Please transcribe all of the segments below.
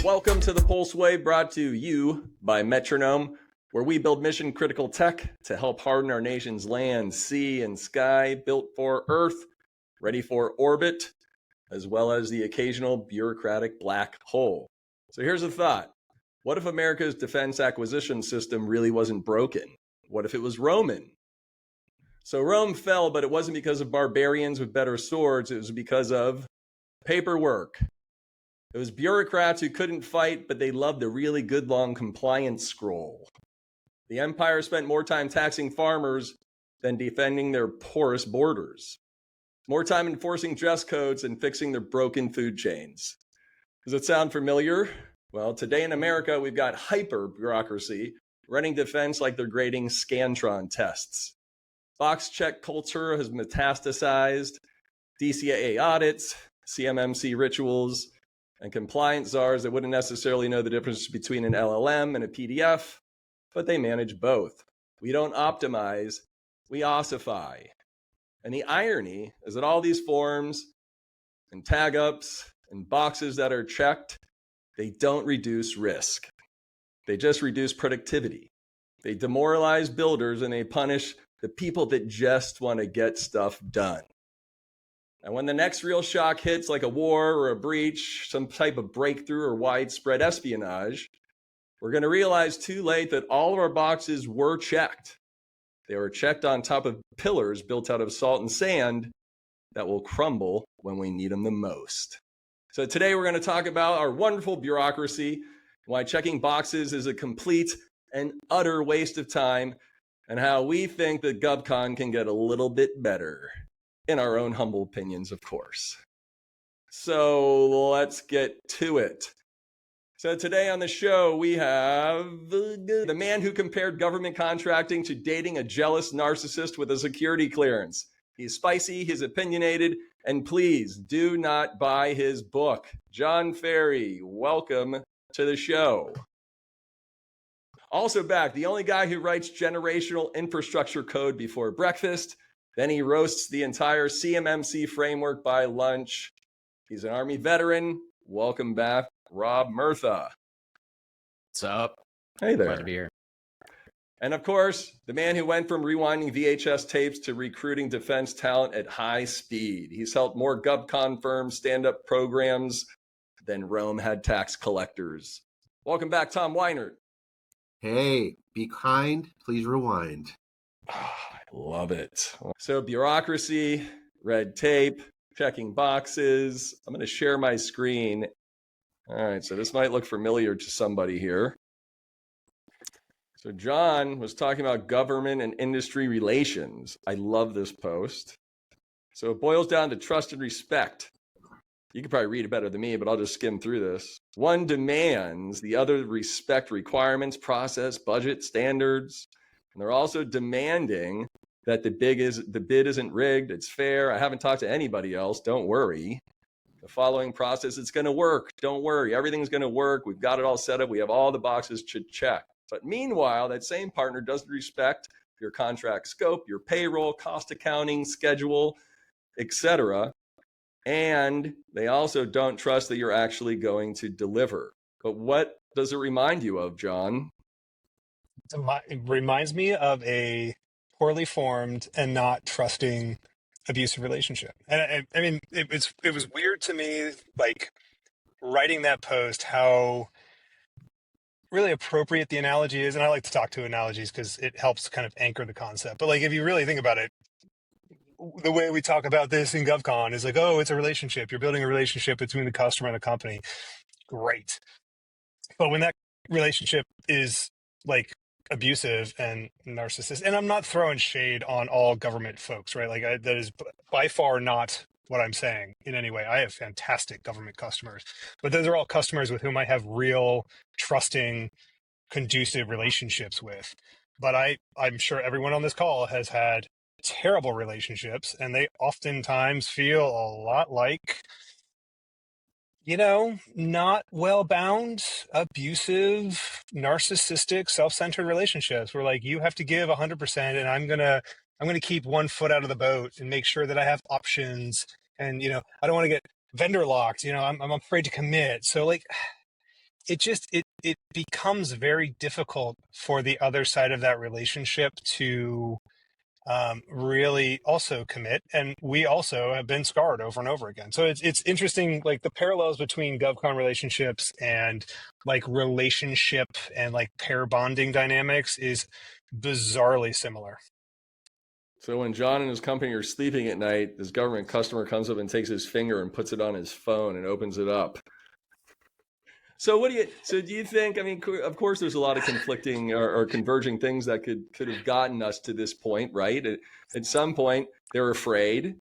Welcome to the Pulse Wave, brought to you by Metronome, where we build mission-critical tech to help harden our nation's land, sea, and sky, built for Earth, ready for orbit, as well as the occasional bureaucratic black hole. So here's a thought. What if America's defense acquisition system really wasn't broken? What if it was Roman? So Rome fell, but it wasn't because of barbarians with better swords. It was because of paperwork. It was bureaucrats who couldn't fight, but they loved a really good long compliance scroll. The empire spent more time taxing farmers than defending their porous borders. More time enforcing dress codes and fixing their broken food chains. Does it sound familiar? Well, today in America, we've got hyper-bureaucracy running defense like they're grading Scantron tests. Box check culture has metastasized, DCAA audits, CMMC rituals, and compliance czars that wouldn't necessarily know the difference between an LLM and a PDF, but they manage both. We don't optimize, we ossify. And the irony is that all these forms and tag ups and boxes that are checked, they don't reduce risk. They just reduce productivity. They demoralize builders and they punish the people that just want to get stuff done. And when the next real shock hits, like a war or a breach, some type of breakthrough or widespread espionage, we're going to realize too late that all of our boxes were checked. They were checked on top of pillars built out of salt and sand that will crumble when we need them the most. So today we're going to talk about our wonderful bureaucracy, why checking boxes is a complete and utter waste of time, and how we think that GovCon can get a little bit better. In our own humble opinions, of course. So let's get to it. So today on the show, we have the man who compared government contracting to dating a jealous narcissist with a security clearance. He's spicy, he's opinionated, and please do not buy his book. John Ferry, welcome to the show. Also back, the only guy who writes generational infrastructure code before breakfast. Then he roasts the entire CMMC framework by lunch. He's an Army veteran. Welcome back, Rob Murtha. What's up? Hey there. Glad to be here. And of course, the man who went from rewinding VHS tapes to recruiting defense talent at high speed. He's helped more GovCon firms stand up programs than Rome had tax collectors. Welcome back, Tom Weinert. Hey, be kind, please rewind. I love it. So bureaucracy, red tape, checking boxes. I'm going to share my screen. All right, so this might look familiar to somebody here. So John was talking about government and industry relations. I love this post. So it boils down to trust and respect. You could probably read it better than me, but I'll just skim through this. One demands, the other respect requirements, process, budget, standards. And they're also demanding that the bid isn't rigged, it's fair. I haven't talked to anybody else, don't worry. The following process, it's going to work, don't worry. Everything's going to work, we've got it all set up, we have all the boxes to check. But meanwhile, that same partner doesn't respect your contract scope, your payroll, cost accounting, schedule, etc. And they also don't trust that you're actually going to deliver. But what does it remind you of, John? It reminds me of a poorly formed and not trusting abusive relationship. And I mean, it was weird to me, like writing that post, how really appropriate the analogy is. And I like to talk to analogies because it helps kind of anchor the concept. But like, if you really think about it, the way we talk about this in GovCon is like, oh, it's a relationship. You're building a relationship between the customer and the company. Great. But when that relationship is like abusive and narcissistic, and I'm not throwing shade on all government folks, right? Like that is by far not what I'm saying in any way. I have fantastic government customers, but those are all customers with whom I have real trusting, conducive relationships with. But I'm sure everyone on this call has had terrible relationships, and they oftentimes feel a lot like, not well-bound, abusive, narcissistic, self-centered relationships where like you have to give 100% and I'm going to keep one foot out of the boat and make sure that I have options. And, I don't want to get vendor locked, I'm afraid to commit. So like, it becomes very difficult for the other side of that relationship to really also commit, and we also have been scarred over and over again. So it's interesting, like the parallels between GovCon relationships and like relationship and like pair bonding dynamics is bizarrely similar. So when John and his company are sleeping at night, this government customer comes up and takes his finger and puts it on his phone and opens it up. So do you think, I mean, of course there's a lot of conflicting or converging things that could have gotten us to this point, right? At some point they're afraid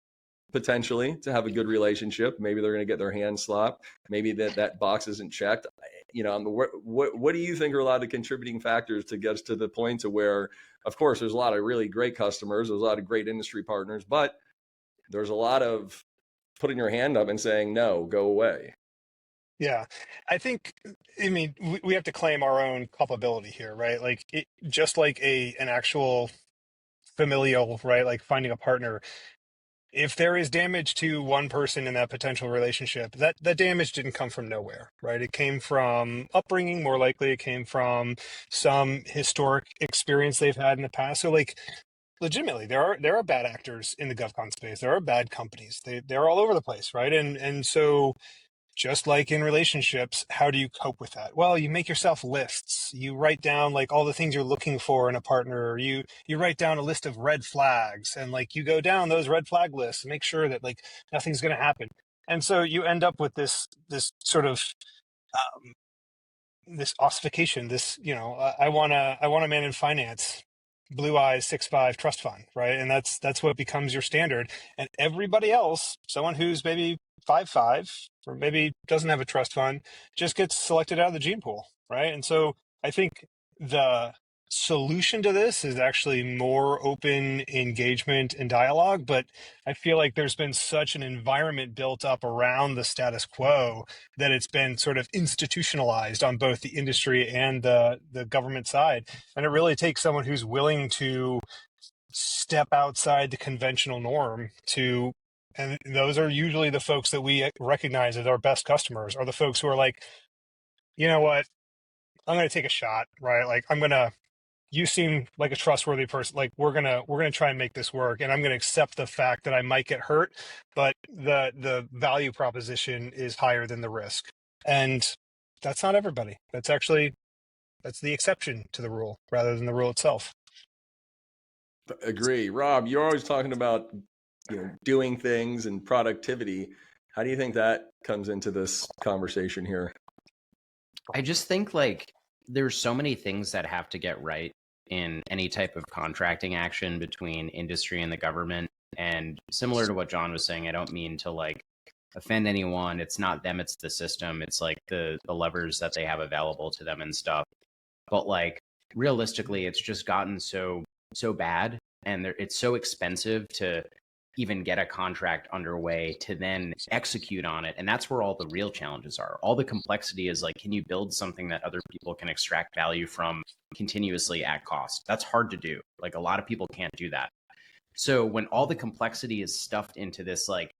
potentially to have a good relationship. Maybe they're going to get their hands slapped. Maybe that box isn't checked. What do you think are a lot of contributing factors to get us to the point to where, of course, there's a lot of really great customers, there's a lot of great industry partners, but there's a lot of putting your hand up and saying, no, go away. Yeah, I mean, we have to claim our own culpability here, right? Like just like an actual familial, right? Like finding a partner. If there is damage to one person in that potential relationship, that damage didn't come from nowhere, right? It came from upbringing, more likely. It came from some historic experience they've had in the past. So, like, legitimately, there are bad actors in the GovCon space. There are bad companies. They're all over the place, right? And so just like in relationships, how do you cope with that? Well, you make yourself lists. You write down like all the things you're looking for in a partner. You write down a list of red flags, and like you go down those red flag lists and make sure that like nothing's going to happen. And so you end up with this sort of this ossification. This, I want a man in finance, blue eyes, 6'5", trust fund, right? And that's what becomes your standard. And everybody else, someone who's maybe 5'5", or maybe doesn't have a trust fund, just gets selected out of the gene pool, right? And so I think the solution to this is actually more open engagement and dialogue, but I feel like there's been such an environment built up around the status quo that it's been sort of institutionalized on both the industry and the government side. And it really takes someone who's willing to step outside the conventional norm and those are usually the folks that we recognize as our best customers, are the folks who are like, you know what, I'm going to take a shot, right? Like you seem like a trustworthy person. Like we're gonna try and make this work, and I'm gonna accept the fact that I might get hurt, but the value proposition is higher than the risk. And that's not everybody. That's the exception to the rule rather than the rule itself. Agree. Rob, you're always talking about doing things and productivity. How do you think that comes into this conversation here? I just think like there's so many things that have to get right in any type of contracting action between industry and the government. And similar to what John was saying, I don't mean to like offend anyone. It's not them, it's the system. It's like the levers that they have available to them and stuff. But like realistically, it's just gotten so bad, and it's so expensive to even get a contract underway to then execute on it. And that's where all the real challenges are. All the complexity is like, can you build something that other people can extract value from continuously at cost? That's hard to do. Like a lot of people can't do that. So when all the complexity is stuffed into this like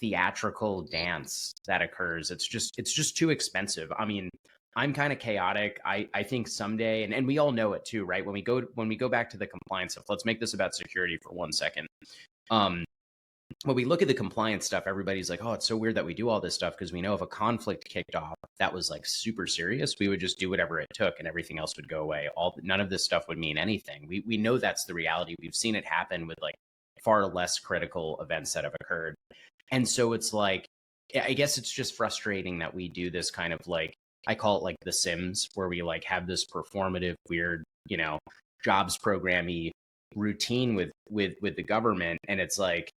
theatrical dance that occurs, it's just too expensive. I mean, I'm kind of chaotic. I think someday, and we all know it too, right? When we go back to the compliance stuff, let's make this about security for 1 second. When we look at the compliance stuff, everybody's like, oh, it's so weird that we do all this stuff, because we know if a conflict kicked off that was like super serious, we would just do whatever it took and everything else would go away. None of this stuff would mean anything. We know that's the reality. We've seen it happen with like far less critical events that have occurred. And so it's like, I guess it's just frustrating that we do this kind of like, I call it like The Sims, where we like have this performative, weird, jobs programmy routine with the government. And it's like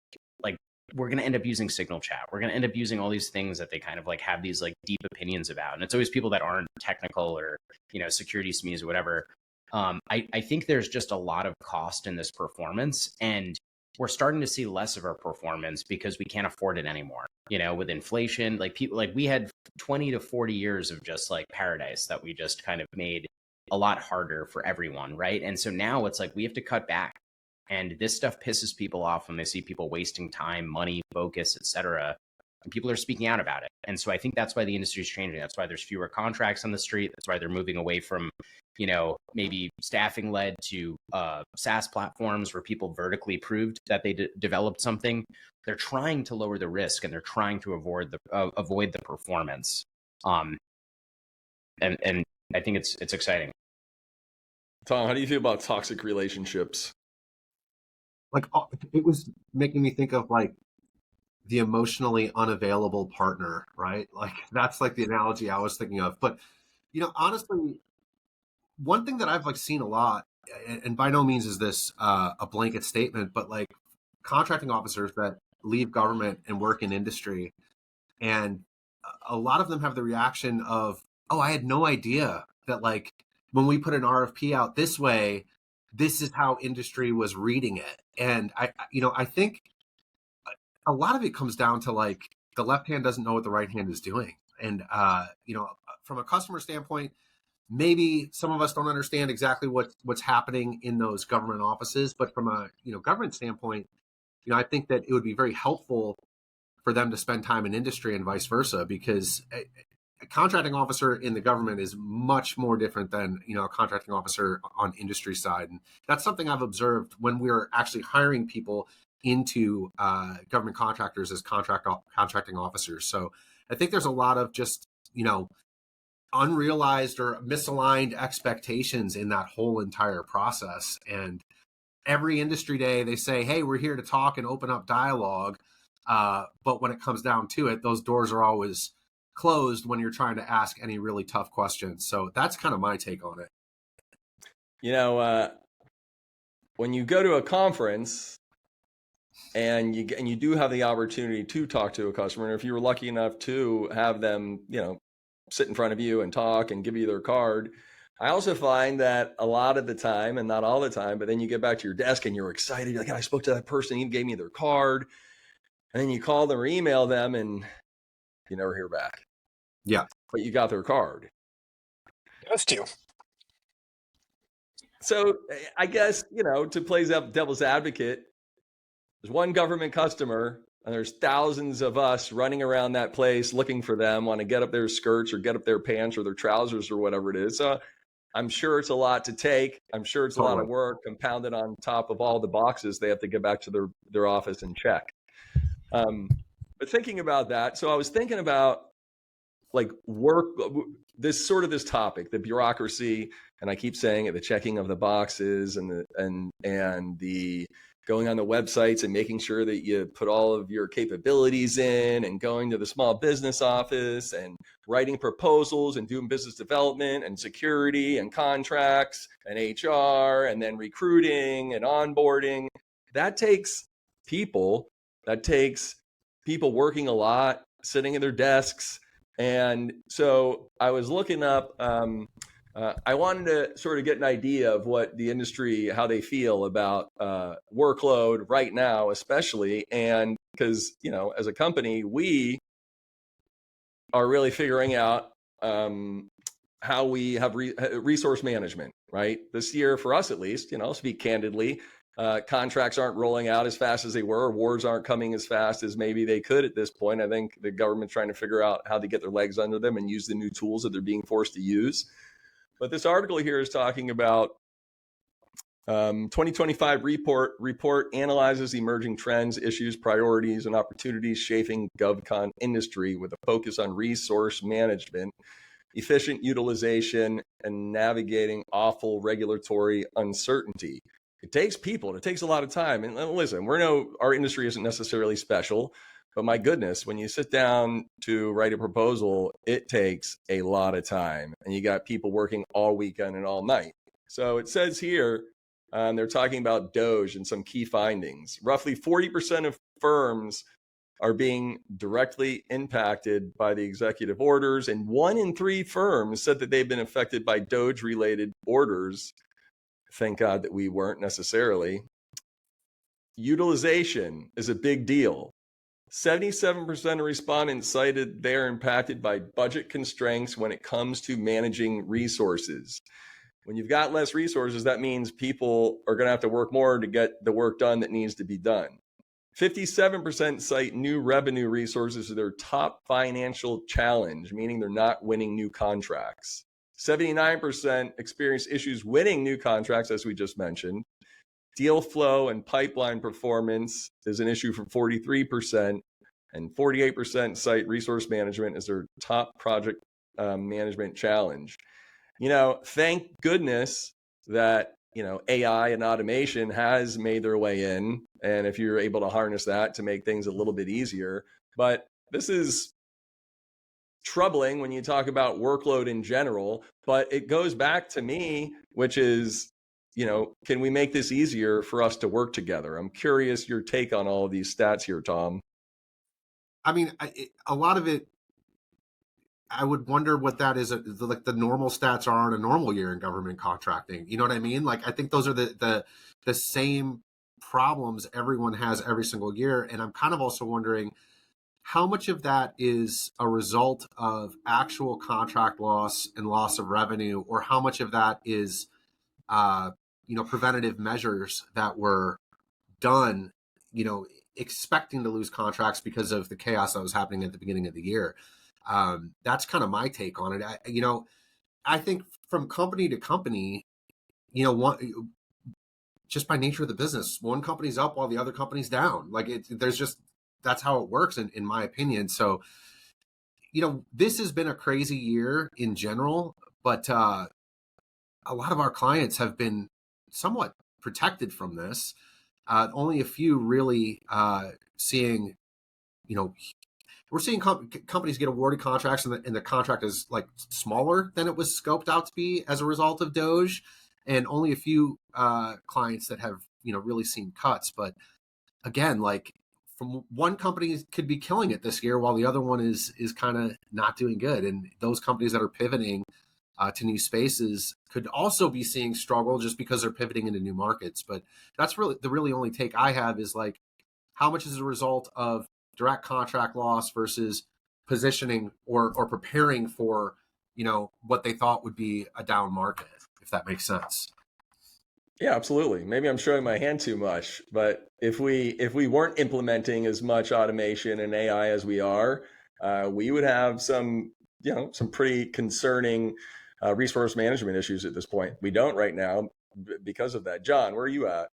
we're going to end up using Signal Chat. We're going to end up using all these things that they kind of like have these like deep opinions about. And it's always people that aren't technical or, security SMEs or whatever. I think there's just a lot of cost in this performance, and we're starting to see less of our performance because we can't afford it anymore. With inflation, like people, like we had 20 to 40 years of just like paradise that we just kind of made a lot harder for everyone. Right. And so now it's like we have to cut back. And this stuff pisses people off when they see people wasting time, money, focus, etc. And people are speaking out about it. And so I think that's why the industry is changing. That's why there's fewer contracts on the street. That's why they're moving away from, maybe staffing led to SaaS platforms where people vertically proved that they developed something. They're trying to lower the risk and they're trying to avoid the performance. And I think it's exciting. Tom, how do you feel about toxic relationships? Like, it was making me think of like the emotionally unavailable partner, right? Like that's like the analogy I was thinking of. But honestly, one thing that I've like seen a lot, and by no means is this a blanket statement, but like contracting officers that leave government and work in industry, and a lot of them have the reaction of, "Oh, I had no idea that like when we put an RFP out this way, this is how industry was reading it." And I think a lot of it comes down to like the left hand doesn't know what the right hand is doing. And, from a customer standpoint, maybe some of us don't understand exactly what's happening in those government offices, but from a, government standpoint, I think that it would be very helpful for them to spend time in industry and vice versa, because a contracting officer in the government is much more different than, a contracting officer on industry side. And that's something I've observed when we're actually hiring people into government contractors as contracting officers. So I think there's a lot of just, unrealized or misaligned expectations in that whole entire process. And every industry day they say, hey, we're here to talk and open up dialogue. But when it comes down to it, those doors are always closed when you're trying to ask any really tough questions. So that's kind of my take on it. When you go to a conference and you do have the opportunity to talk to a customer, and if you were lucky enough to have them, sit in front of you and talk and give you their card, I also find that a lot of the time, and not all the time, but then you get back to your desk and you're excited. You're like, I spoke to that person, he gave me their card. And then you call them or email them and you never hear back. Yeah. But you got their card. Just you. So I guess, to play devil's advocate, there's one government customer and there's thousands of us running around that place looking for them, want to get up their skirts or get up their pants or their trousers or whatever it is. So I'm sure it's a lot to take. I'm sure it's a lot of work compounded on top of all the boxes they have to get back to their office and check. But thinking about that, so I was thinking about like this topic, the bureaucracy, and I keep saying it, the checking of the boxes and the going on the websites and making sure that you put all of your capabilities in, and going to the small business office and writing proposals and doing business development and security and contracts and HR and then recruiting and onboarding. That takes people. That takes people working a lot, sitting at their desks. And so I was looking up, I wanted to sort of get an idea of what the industry, how they feel about workload right now, especially. And because, as a company, we are really figuring out how we have resource management, right? This year, for us at least, speak candidly, contracts aren't rolling out as fast as they were. Awards aren't coming as fast as maybe they could at this point. I think the government's trying to figure out how to get their legs under them and use the new tools that they're being forced to use. But this article here is talking about 2025 report analyzes emerging trends, issues, priorities, and opportunities shaping GovCon industry with a focus on resource management, efficient utilization, and navigating awful regulatory uncertainty. It takes people. It takes a lot of time. And listen, our industry isn't necessarily special, but my goodness, when you sit down to write a proposal, it takes a lot of time. And you got people working all weekend and all night. So it says here, they're talking about DOGE and some key findings. Roughly 40% of firms are being directly impacted by the executive orders, and 1 in 3 firms said that they've been affected by DOGE-related orders. Thank God that we weren't necessarily. Utilization is a big deal. 77% of respondents cited they're impacted by budget constraints when it comes to managing resources. When you've got less resources, that means people are going to have to work more to get the work done that needs to be done. 57% cite new revenue resources as their top financial challenge, meaning they're not winning new contracts. 79% experience issues winning new contracts, as we just mentioned. Deal flow and pipeline performance is an issue for 43%, and 48% cite resource management as their top project management challenge. Thank goodness that AI and automation has made their way in, and if you're able to harness that to make things a little bit easier. But this is troubling when you talk about workload in general, but it goes back to me, which is, can we make this easier for us to work together? I'm curious your take on all of these stats here, Tom. I mean, a lot of it, I would wonder what that is, like the normal stats are on a normal year in government contracting. You know what I mean? Like, I think those are the same problems everyone has every single year. And I'm kind of also wondering how much of that is a result of actual contract loss and loss of revenue, or how much of that is, preventative measures that were done, expecting to lose contracts because of the chaos that was happening at the beginning of the year. That's kind of my take on it. I think from company to company, just by nature of the business, one company's up while the other company's down. Like that's how it works in my opinion. So, this has been a crazy year in general, but a lot of our clients have been somewhat protected from this. Only a few really seeing, we're seeing companies get awarded contracts and the contract is like smaller than it was scoped out to be as a result of Doge, and only a few clients that have, really seen cuts. But again, like, from one company could be killing it this year while the other one is kind of not doing good. And those companies that are pivoting to new spaces could also be seeing struggle just because they're pivoting into new markets. But that's really the only take I have is like, how much is a result of direct contract loss versus positioning or preparing for, what they thought would be a down market, if that makes sense. Yeah, absolutely. Maybe I'm showing my hand too much, but if we weren't implementing as much automation and AI as we are, we would have some pretty concerning resource management issues at this point. We don't right now because of that. John, where are you at?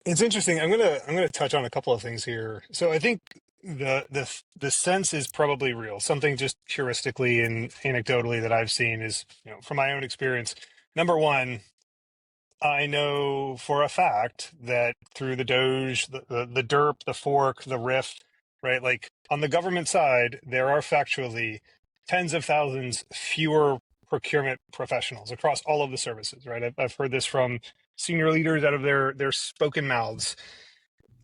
It's interesting. I'm gonna touch on a couple of things here. So I think the sense is probably real. Something just heuristically and anecdotally that I've seen is, from my own experience. Number one, I know for a fact that through the Doge, the DERP, the fork, the RIF, right? Like, on the government side, there are factually tens of thousands fewer procurement professionals across all of the services, right? I've heard this from senior leaders out of their spoken mouths.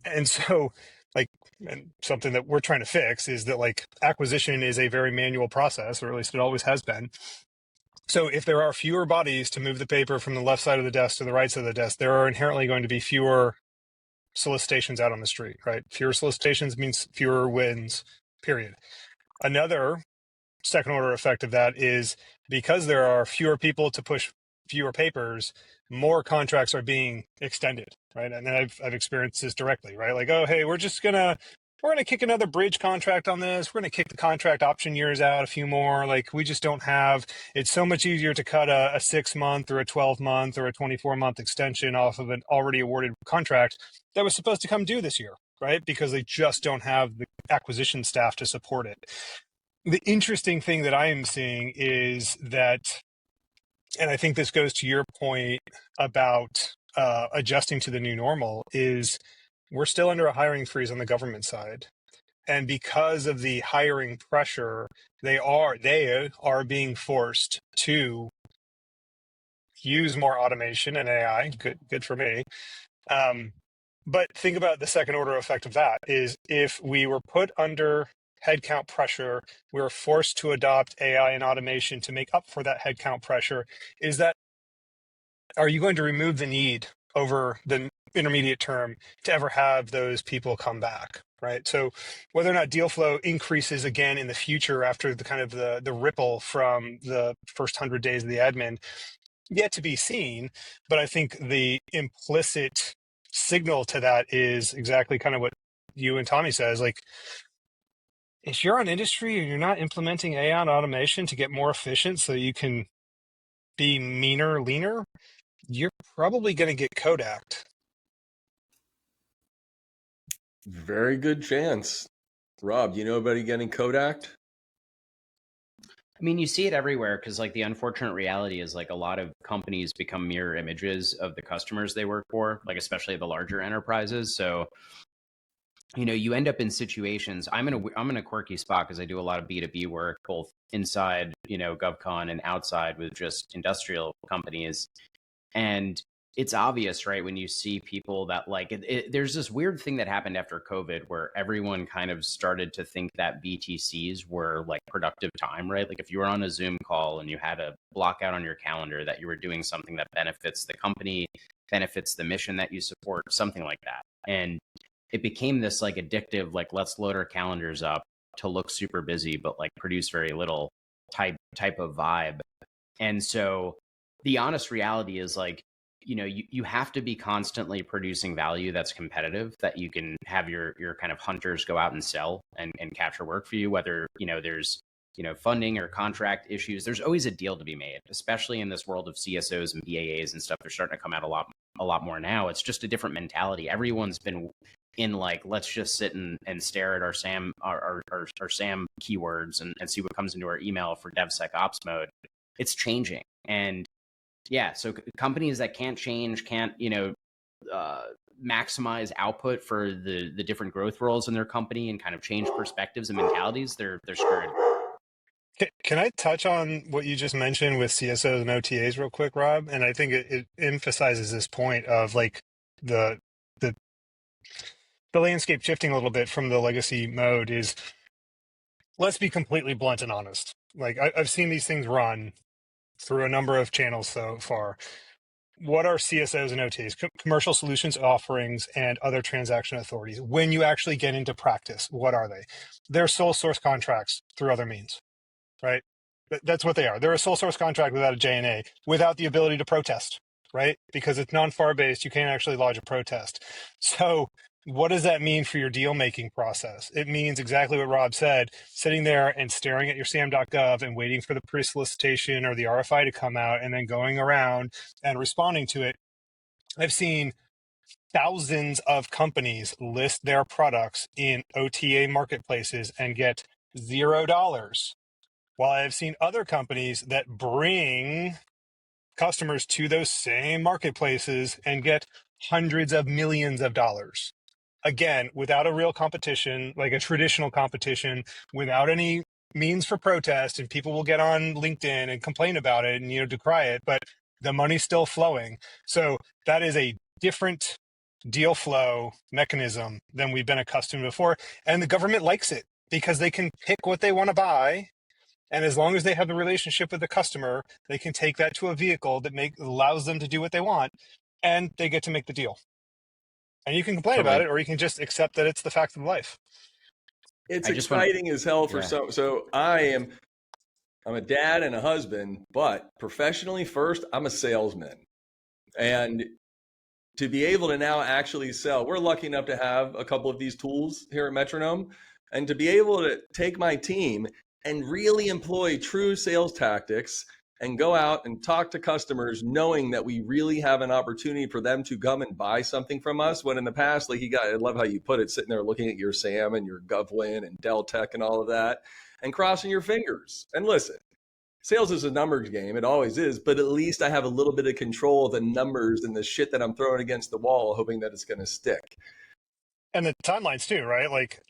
And so, like, and something that we're trying to fix is that, like, acquisition is a very manual process, or at least it always has been. So if there are fewer bodies to move the paper from the left side of the desk to the right side of the desk, there are inherently going to be fewer solicitations out on the street, right? Fewer solicitations means fewer wins, period. Another second order effect of that is, because there are fewer people to push fewer papers, more contracts are being extended, right? And I've experienced this directly, right? Like, oh, hey, we're gonna kick another bridge contract on this. We're gonna kick the contract option years out a few more. Like, we just don't have. It's so much easier to cut a 6-month or a 12-month or a 24-month extension off of an already awarded contract that was supposed to come due this year, right? Because they just don't have the acquisition staff to support it. The interesting thing that I am seeing is that, and I think this goes to your point about adjusting to the new normal, is we're still under a hiring freeze on the government side. And because of the hiring pressure, they are being forced to use more automation and AI. Good for me. But think about the second order effect of that is, if we were put under headcount pressure, we were forced to adopt AI and automation to make up for that headcount pressure. Are you going to remove the need over the intermediate term to ever have those people come back, right? So whether or not deal flow increases again in the future after the kind of the ripple from the first 100 days of the admin, yet to be seen. But I think the implicit signal to that is exactly kind of what you and Tommy says. Like, if you're on industry and you're not implementing AI and automation to get more efficient so you can be meaner, leaner, you're probably going to get Kodak'd. Very good chance. Rob, do you know anybody getting Kodak'd? I mean, you see it everywhere because, like, the unfortunate reality is, like, a lot of companies become mirror images of the customers they work for, like, especially the larger enterprises. So, you know, you end up in situations. I'm in a quirky spot because I do a lot of B2B work, both inside, you know, GovCon and outside with just industrial companies. And it's obvious, right, when you see people that like there's this weird thing that happened after COVID where everyone kind of started to think that VTCs were like productive time, right? Like if you were on a Zoom call and you had a block out on your calendar that you were doing something that benefits the company, benefits the mission that you support, something like that. And it became this like addictive, like let's load our calendars up to look super busy, but like produce very little type of vibe. And so the honest reality is like, you know, you have to be constantly producing value that's competitive, that you can have your kind of hunters go out and sell and capture work for you, whether, you know, there's, you know, funding or contract issues. There's always a deal to be made, especially in this world of CSOs and BAAs and stuff. They're starting to come out a lot more now. It's just a different mentality. Everyone's been in like, let's just sit and stare at our SAM keywords and see what comes into our email for DevSecOps mode. It's changing. And yeah, so companies that can't change, can't, you know, maximize output for the different growth roles in their company and kind of change perspectives and mentalities, they're screwed. Can I touch on what you just mentioned with CSOs and OTAs real quick, Rob? And I think it emphasizes this point of like the landscape shifting a little bit from the legacy mode is, let's be completely blunt and honest. Like I've seen these things run through a number of channels so far. What are CSOs and OTAs? Commercial solutions offerings and other transaction authorities. When you actually get into practice, what are they? They're sole source contracts through other means, right? That's what they are. They're a sole source contract without a J&A, without the ability to protest, right? Because it's non-FAR based, you can't actually lodge a protest. So what does that mean for your deal making process? It means exactly what Rob said, sitting there and staring at your sam.gov and waiting for the pre-solicitation or the RFI to come out and then going around and responding to it. I've seen thousands of companies list their products in OTA marketplaces and get $0. While I've seen other companies that bring customers to those same marketplaces and get hundreds of millions of dollars. Again, without a real competition, like a traditional competition, without any means for protest, and people will get on LinkedIn and complain about it and, you know, decry it, but the money's still flowing. So that is a different deal flow mechanism than we've been accustomed to before. And the government likes it because they can pick what they want to buy. And as long as they have the relationship with the customer, they can take that to a vehicle that allows them to do what they want, and they get to make the deal. And you can complain about it, or you can just accept that it's the fact of life. It's exciting as hell for so I'm a dad and a husband, but professionally first, I'm a salesman. And to be able to now actually sell, we're lucky enough to have a couple of these tools here at Metronome, and to be able to take my team and really employ true sales tactics and go out and talk to customers knowing that we really have an opportunity for them to come and buy something from us. When in the past, like I love how you put it, sitting there looking at your SAM and your GovWin and Dell Tech and all of that and crossing your fingers. And listen, sales is a numbers game. It always is. But at least I have a little bit of control of the numbers and the shit that I'm throwing against the wall, hoping that it's going to stick. And the timelines too, right? Like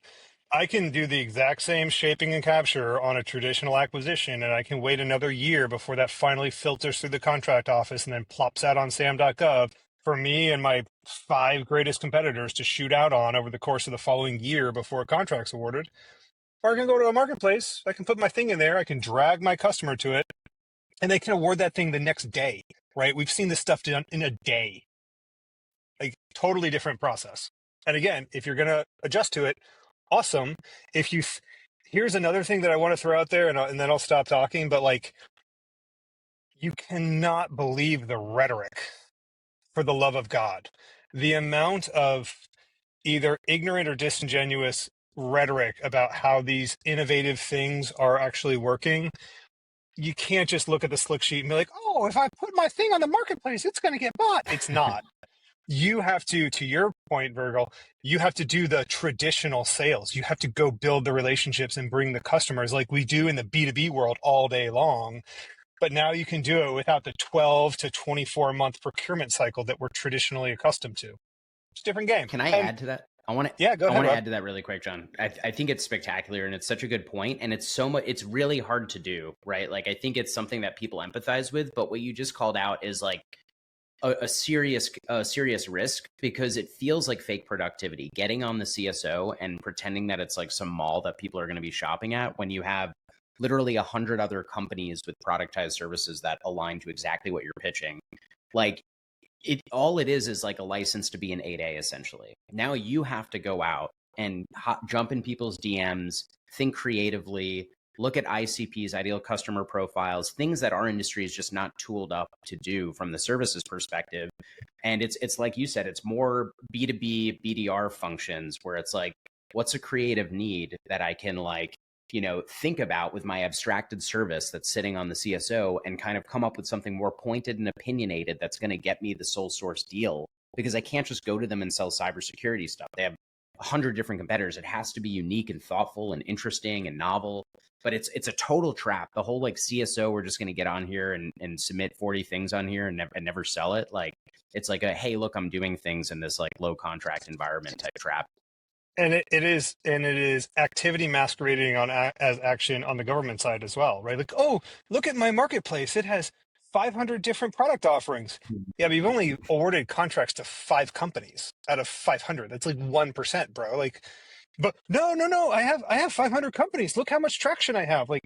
I can do the exact same shaping and capture on a traditional acquisition, and I can wait another year before that finally filters through the contract office and then plops out on sam.gov for me and my 5 greatest competitors to shoot out on over the course of the following year before a contract's awarded. Or I can go to a marketplace, I can put my thing in there, I can drag my customer to it, and they can award that thing the next day, right? We've seen this stuff done in a day. Like totally different process. And again, if you're going to adjust to it, awesome. If you, here's another thing that I want to throw out there, and then I'll stop talking, but like, you cannot believe the rhetoric, for the love of God. the amount of either ignorant or disingenuous rhetoric about how these innovative things are actually working. You can't just look at the slick sheet and be like, oh, if I put my thing on the marketplace, it's going to get bought. It's not. You have to your point, Virgil, you have to do the traditional sales. You have to go build the relationships and bring the customers like we do in the B2B world all day long. But now you can do it without the 12 to 24 month procurement cycle that we're traditionally accustomed to. It's a different game. Can I add to that? I want to. Yeah, go ahead. I want to Rob. add to that really quick, John. I think it's spectacular, and it's such a good point, and it's so much. It's really hard to do, right? Like I think it's something that people empathize with, but what you just called out is like a serious risk, because it feels like fake productivity. Getting on the CSO and pretending that it's like some mall that people are going to be shopping at when you have literally 100 other companies with productized services that align to exactly what you're pitching. Like all it is like a license to be an 8A essentially. Now you have to go out and jump in people's DMs, think creatively, look at ICPs, ideal customer profiles, things that our industry is just not tooled up to do from the services perspective. And it's like you said, it's more B2B BDR functions where it's like, what's a creative need that I can like, think about with my abstracted service that's sitting on the CSO and kind of come up with something more pointed and opinionated that's going to get me the sole source deal, because I can't just go to them and sell cybersecurity stuff. They have 100 different competitors. It has to be unique and thoughtful and interesting and novel, but it's a total trap. The whole like CSO, we're just going to get on here and submit 40 things on here and never sell it. Like it's like hey, look, I'm doing things in this like low contract environment type trap. And it is activity masquerading as action on the government side as well, right? Like, oh, look at my marketplace. It has 500 different product offerings. Yeah, but you've only awarded contracts to 5 companies out of 500. That's like 1%, bro. Like, but no. I have 500 companies. Look how much traction I have. Like,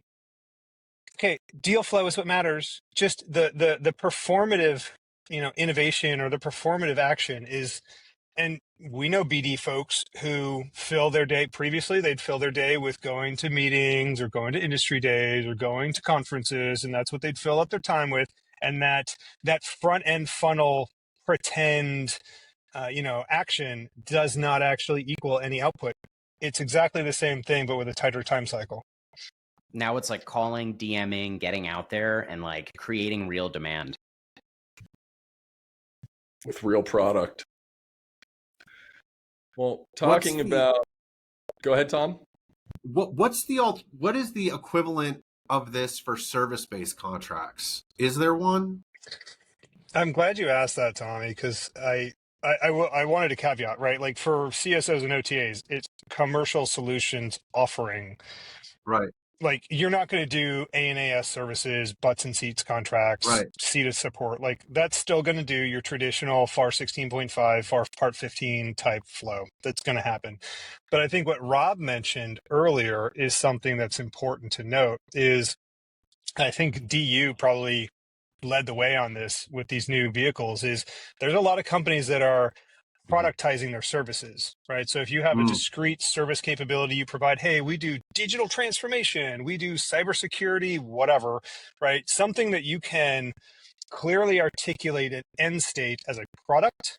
okay, deal flow is what matters. Just the performative, innovation or the performative action is. And we know BD folks who fill their day previously, they'd fill their day with going to meetings or going to industry days or going to conferences. And that's what they'd fill up their time with. And that front end funnel pretend, action does not actually equal any output. It's exactly the same thing, but with a tighter time cycle. Now it's like calling, DMing, getting out there and like creating real demand. With real product. Well, talking about, go ahead, Tom. What is the equivalent of this for service-based contracts? Is there one? I'm glad you asked that, Tommy, because I wanted to caveat, right? Like for CSOs and OTAs, it's commercial solutions offering. Right. Like you're not going to do A&AS services, butts and seats contracts, right. seated support. Like that's still going to do your traditional FAR 16.5, FAR Part 15 type flow. That's going to happen. But I think what Rob mentioned earlier is something that's important to note is I think DU probably led the way on this with these new vehicles is there's a lot of companies that are productizing their services, right? So if you have a discrete service capability you provide, hey, we do digital transformation, we do cybersecurity, whatever, right? Something that you can clearly articulate an end state as a product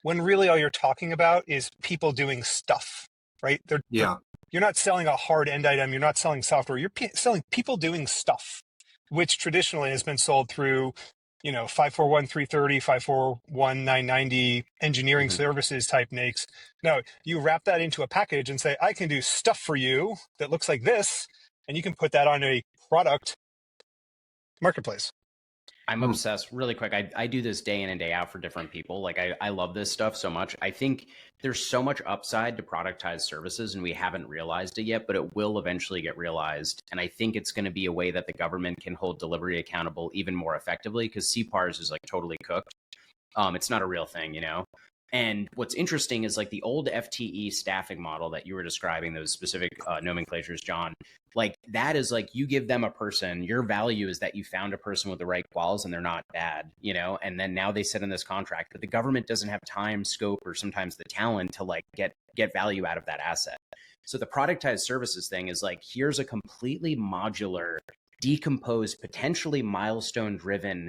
when really all you're talking about is people doing stuff, right? You're not selling a hard end item. You're not selling software. You're selling people doing stuff, which traditionally has been sold through 541-330, 541-990 engineering services type NAICS. No, you wrap that into a package and say, I can do stuff for you that looks like this, and you can put that on a product marketplace. I'm obsessed. Really quick, I do this day in and day out for different people. Like I love this stuff so much. I think there's so much upside to productized services and we haven't realized it yet, but it will eventually get realized. And I think it's going to be a way that the government can hold delivery accountable even more effectively because CPARS is like totally cooked. It's not a real thing, And what's interesting is like the old FTE staffing model that you were describing, those specific nomenclatures, John, like that is like you give them a person, your value is that you found a person with the right quals and they're not bad, and then now they sit in this contract, but the government doesn't have time, scope, or sometimes the talent to like get value out of that asset. So the productized services thing is like, here's a completely modular, decomposed, potentially milestone driven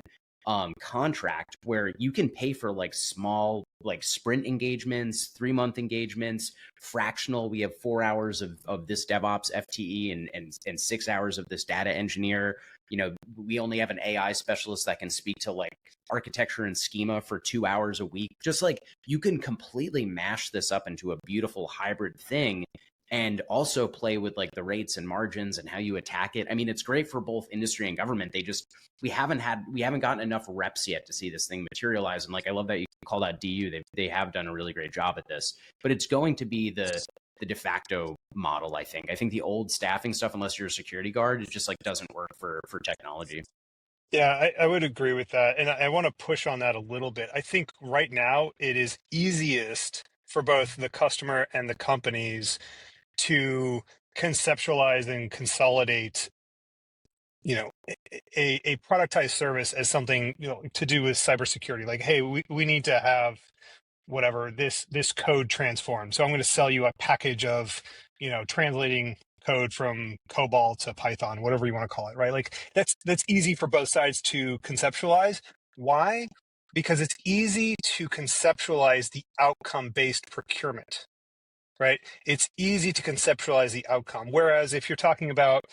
contract where you can pay for like small, like sprint engagements, 3-month engagements, fractional. We have 4 hours of this DevOps FTE and 6 hours of this data engineer. You know, we only have an AI specialist that can speak to like architecture and schema for 2 hours a week. Just like you can completely mash this up into a beautiful hybrid thing and also play with like the rates and margins and how you attack it. I mean, it's great for both industry and government. We haven't gotten enough reps yet to see this thing materialize. And like, I love that you called out DU. They have done a really great job at this, but it's going to be the de facto model. I think the old staffing stuff, unless you're a security guard, it just like doesn't work for technology. Yeah, I would agree with that. And I want to push on that a little bit. I think right now it is easiest for both the customer and the companies to conceptualize and consolidate, you know, a productized service as something, you know, to do with cybersecurity. Like, hey, we need to have whatever this code transformed. So I'm going to sell you a package of, you know, translating code from COBOL to Python, whatever you want to call it, right? Like that's easy for both sides to conceptualize. Why? Because it's easy to conceptualize the outcome-based procurement, right? It's easy to conceptualize the outcome. Whereas if you're talking about,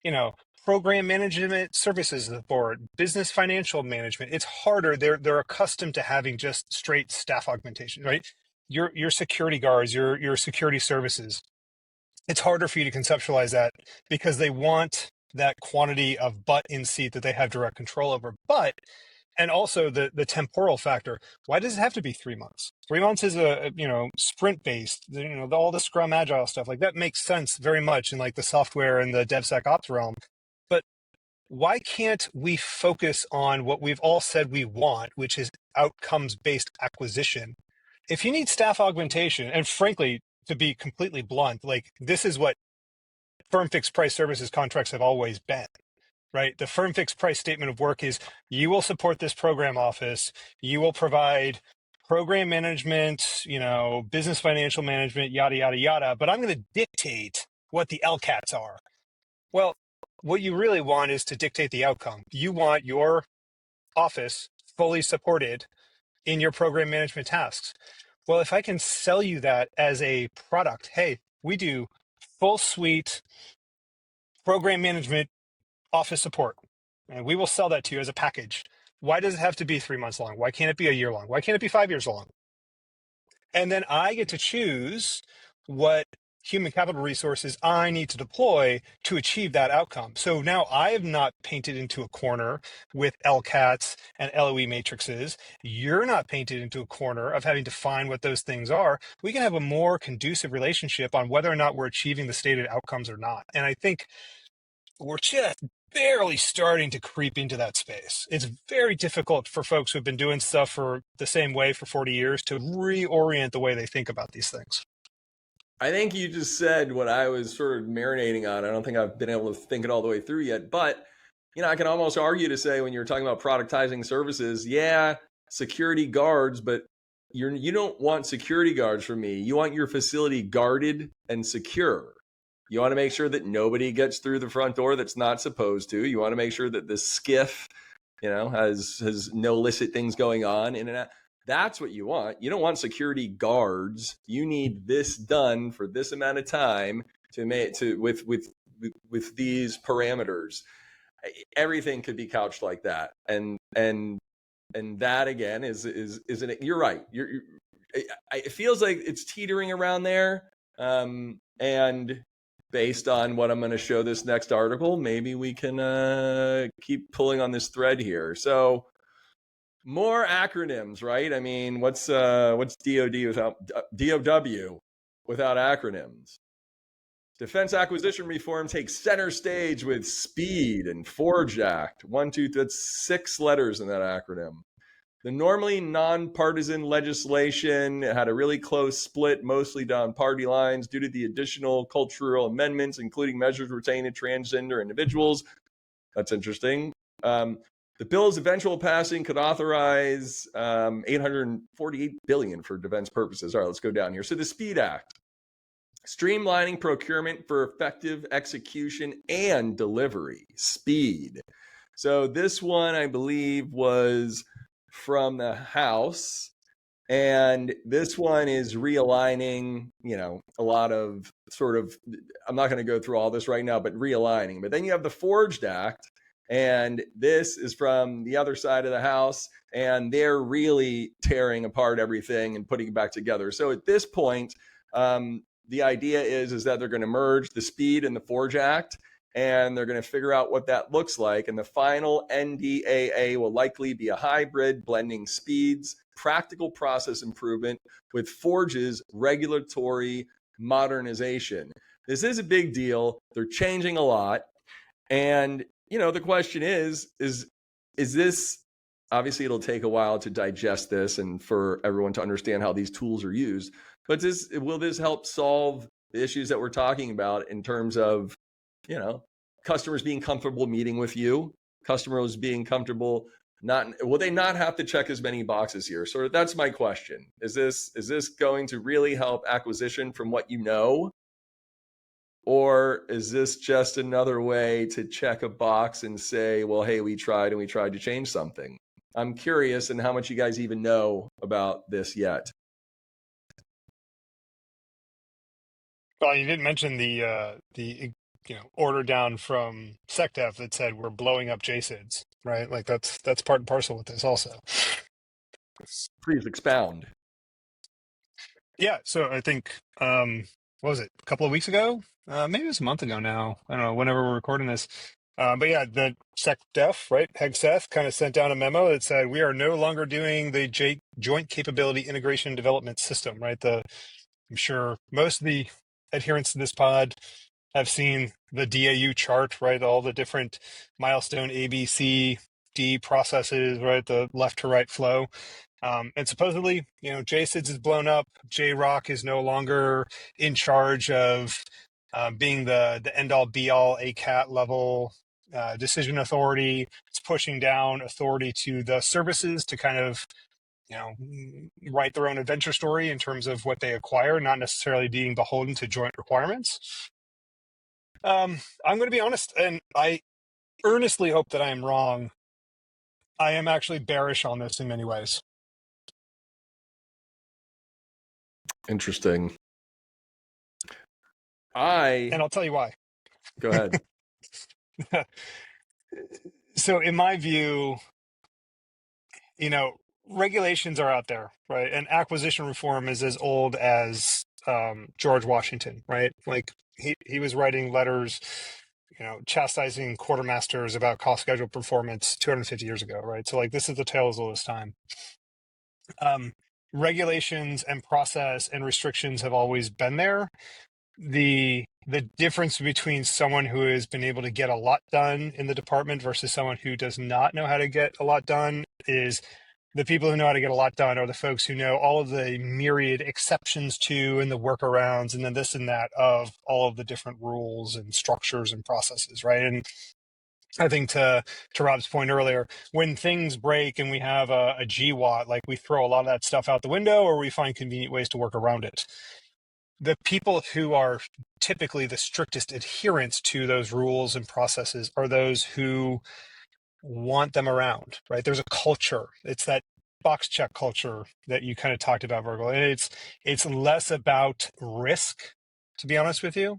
you know, program management services board, business financial management, it's harder. They're accustomed to having just straight staff augmentation, right? Your security guards, your security services, it's harder for you to conceptualize that because they want that quantity of butt in seat that they have direct control over. But and also the temporal factor. Why does it have to be 3 months? 3 months is a, you know, sprint based, you know, all the Scrum Agile stuff like that makes sense very much in like the software and the DevSecOps realm. But why can't we focus on what we've all said we want, which is outcomes based acquisition? If you need staff augmentation, and frankly, to be completely blunt, like this is what firm fixed price services contracts have always been. Right? The firm fixed price statement of work is you will support this program office, you will provide program management, you know, business financial management, yada, yada, yada, but I'm going to dictate what the LCATs are. Well, what you really want is to dictate the outcome. You want your office fully supported in your program management tasks. Well, if I can sell you that as a product, hey, we do full suite program management office support, and we will sell that to you as a package. Why does it have to be 3 months long? Why can't it be a year long? Why can't it be 5 years long? And then I get to choose what human capital resources I need to deploy to achieve that outcome. So now I have not painted into a corner with LCATs and LOE matrices. You're not painted into a corner of having to find what those things are. We can have a more conducive relationship on whether or not we're achieving the stated outcomes or not. And I think we're just barely starting to creep into that space. It's very difficult for folks who've been doing stuff for the same way for 40 years to reorient the way they think about these things. I think you just said what I was sort of marinating on. I don't think I've been able to think it all the way through yet, but you know, I can almost argue to say when you're talking about productizing services, yeah, security guards, but you don't want security guards from me. You want your facility guarded and secure. You want to make sure that nobody gets through the front door that's not supposed to. You want to make sure that the skiff, you know, has no illicit things going on in and out. That's what you want. You don't want security guards. You need this done for this amount of time to make with these parameters. Everything could be couched like that, and that again is isn't it? You're right. It feels like it's teetering around there, and based on what I'm going to show this next article, maybe we can keep pulling on this thread here. So more acronyms, right? I mean, what's DoD without DOW without acronyms? Defense acquisition reform takes center stage with SPEED and FORGE Act. That's 6 letters in that acronym. The normally nonpartisan legislation had a really close split, mostly down party lines, due to the additional cultural amendments, including measures pertaining to transgender individuals. That's interesting. The bill's eventual passing could authorize $848 billion for defense purposes. All right, let's go down here. So the SPEED Act, streamlining procurement for effective execution and delivery. SPEED. So this one, I believe, was from the House. And this one is realigning, a lot of sort of, I'm not going to go through all this right now, but realigning. But then you have the Forged Act, and this is from the other side of the House, and they're really tearing apart everything and putting it back together. So at this point, the idea is that they're going to merge the Speed and the Forge Act, and they're going to figure out what that looks like. And the final NDAA will likely be a hybrid blending Speed's practical process improvement with Forge's regulatory modernization. This is a big deal. They're changing a lot. And, the question is this, obviously it'll take a while to digest this and for everyone to understand how these tools are used, but will this help solve the issues that we're talking about in terms of, customers being comfortable meeting with you, customers being comfortable will they not have to check as many boxes here? So that's my question. Is this going to really help acquisition from what you know? Or is this just another way to check a box and say, well, hey, we tried to change something? I'm curious and how much you guys even know about this yet. Well, you didn't mention the order down from SecDef that said we're blowing up JSIDs, right? Like that's part and parcel with this also. Please expound. Yeah, so I think what was it, a couple of weeks ago? Maybe it was a month ago now. I don't know, whenever we're recording this. But yeah, the SecDef, right, Hegseth kind of sent down a memo that said we are no longer doing the Joint Capability Integration Development System, right? I'm sure most of the adherents to this pod have seen the DAU chart, right? All the different milestone A, B, C, D processes, right? The left to right flow. And supposedly, JSIDS is blown up. JRock is no longer in charge of being the end-all, be-all ACAT level decision authority. It's pushing down authority to the services to kind of write their own adventure story in terms of what they acquire, not necessarily being beholden to joint requirements. I'm going to be honest, and I earnestly hope that I am wrong. I am actually bearish on this in many ways. Interesting. And I'll tell you why. Go ahead. So in my view, regulations are out there, right? And acquisition reform is as old as George Washington, right? Like he was writing letters, chastising quartermasters about cost schedule performance 250 years ago, right? So like this is the tale as old as time. Regulations and process and restrictions have always been there. The difference between someone who has been able to get a lot done in the department versus someone who does not know how to get a lot done is the people who know how to get a lot done are the folks who know all of the myriad exceptions to and the workarounds and then this and that of all of the different rules and structures and processes, right? And I think to Rob's point earlier, when things break and we have a GWAT, like we throw a lot of that stuff out the window or we find convenient ways to work around it. The people who are typically the strictest adherents to those rules and processes are those who want them around, right? There's a culture. It's that box check culture that you kind of talked about, Virgil. And it's less about risk, to be honest with you.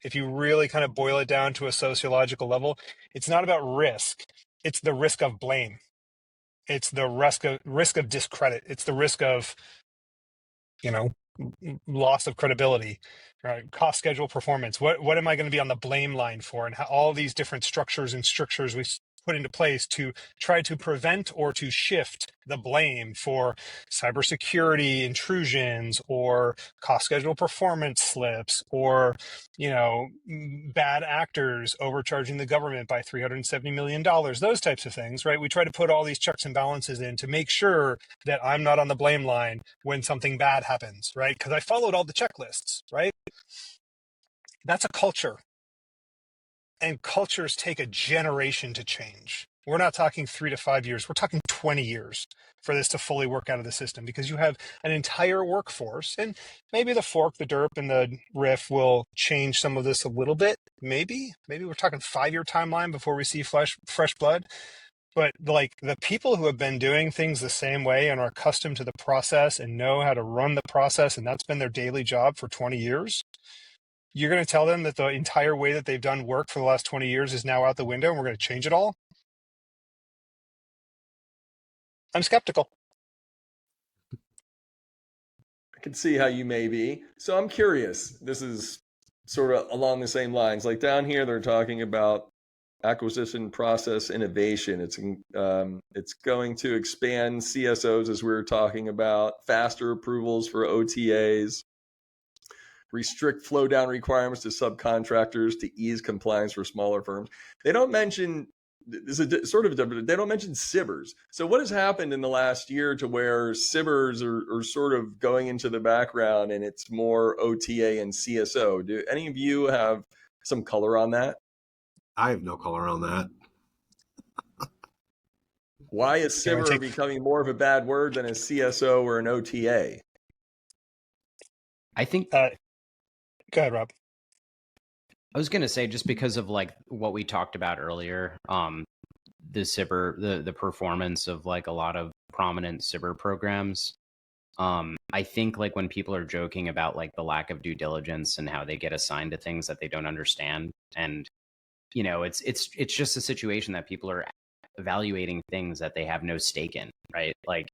If you really kind of boil it down to a sociological level, it's not about risk. It's the risk of blame. It's the risk of discredit. It's the risk of, loss of credibility, right? Cost schedule performance. What am I going to be on the blame line for? And how all these different structures and strictures we put into place to try to prevent or to shift the blame for cybersecurity intrusions or cost schedule performance slips or, bad actors overcharging the government by $370 million, those types of things, right? We try to put all these checks and balances in to make sure that I'm not on the blame line when something bad happens, right? Because I followed all the checklists, right? That's a culture. And cultures take a generation to change. we're not talking 3 to 5 years. We're talking 20 years for this to fully work out of the system, because you have an entire workforce, and maybe the fork, the derp, and the riff will change some of this a little bit. Maybe we're talking 5-year timeline before we see fresh blood. But like the people who have been doing things the same way and are accustomed to the process and know how to run the process, and that's been their daily job for 20 years, you're going to tell them that the entire way that they've done work for the last 20 years is now out the window and we're going to change it all? I'm skeptical. I can see how you may be. So I'm curious. This is sort of along the same lines. Like down here, they're talking about acquisition process innovation. It's going to expand CSOs, as we were talking about, faster approvals for OTAs, restrict flow down requirements to subcontractors to ease compliance for smaller firms. They don't mention this is sort of different. They don't mention SIBRs. So what has happened in the last year to where SIBRs are sort of going into the background and it's more OTA and CSO? Do any of you have some color on that? I have no color on that. Why is SIBR becoming more of a bad word than a CSO or an OTA? I think. Go ahead, Rob. I was going to say, just because of like what we talked about earlier, the SIBR, the performance of like a lot of prominent SIBR programs. I think like when people are joking about like the lack of due diligence and how they get assigned to things that they don't understand, and you know, it's just a situation that people are evaluating things that they have no stake in, right? Like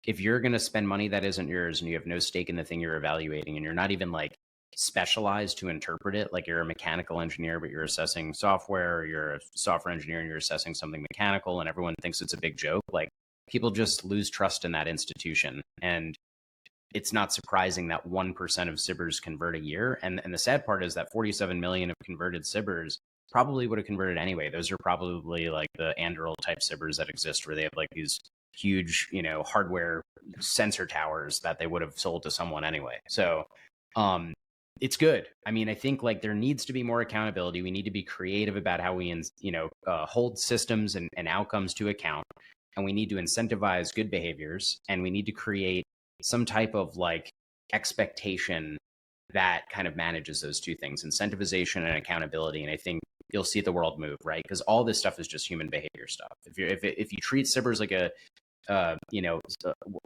if you're going to spend money that isn't yours and you have no stake in the thing you're evaluating, and you're not even like specialized to interpret it, like you're a mechanical engineer but you're assessing software, or you're a software engineer and you're assessing something mechanical, and everyone thinks it's a big joke, like people just lose trust in that institution. And it's not surprising that 1% of SIBRs convert a year. And the sad part is that 47 million of converted SIBRs probably would have converted anyway. Those are probably like the Anduril type SIBRs that exist, where they have like these huge, you know, hardware sensor towers that they would have sold to someone anyway. So it's good. I mean, I think like there needs to be more accountability. We need to be creative about how we, hold systems and outcomes to account. And we need to incentivize good behaviors. And we need to create some type of like expectation that kind of manages those two things, incentivization and accountability. And I think you'll see the world move, right? Because all this stuff is just human behavior stuff. If you treat SIBRs like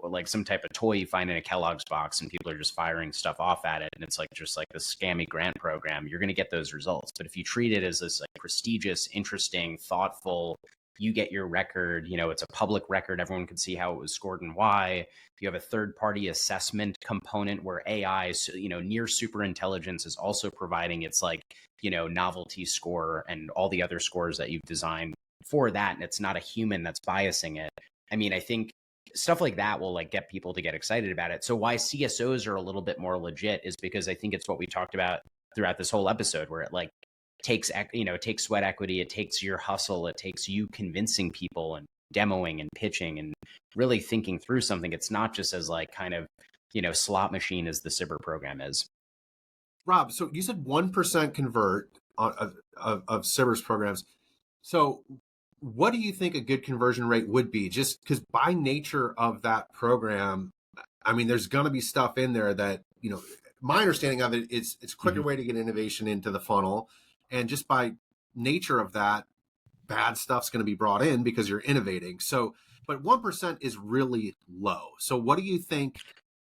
like some type of toy you find in a Kellogg's box and people are just firing stuff off at it, and it's like just like the scammy grant program, you're going to get those results. But if you treat it as this like prestigious, interesting, thoughtful, you get your record, you know, it's a public record, everyone can see how it was scored and why. You have a third-party assessment component where AI, you know, near super intelligence is also providing its like, you know, novelty score and all the other scores that you've designed for that, and it's not a human that's biasing it. I mean, I think stuff like that will like get people to get excited about it. So why CSOs are a little bit more legit is because I think it's what we talked about throughout this whole episode, where it like takes sweat equity, it takes your hustle, it takes you convincing people and demoing and pitching and really thinking through something. It's not just as like kind of, you know, slot machine as the SIBR program is. Rob, so you said 1% convert of SIBR's programs. So what do you think a good conversion rate would be? Just because by nature of that program, I mean, there's going to be stuff in there that, you know, my understanding of it is it's a quicker way to get innovation into the funnel. And just by nature of that, bad stuff's going to be brought in because you're innovating. So, but 1% is really low. So what do you think?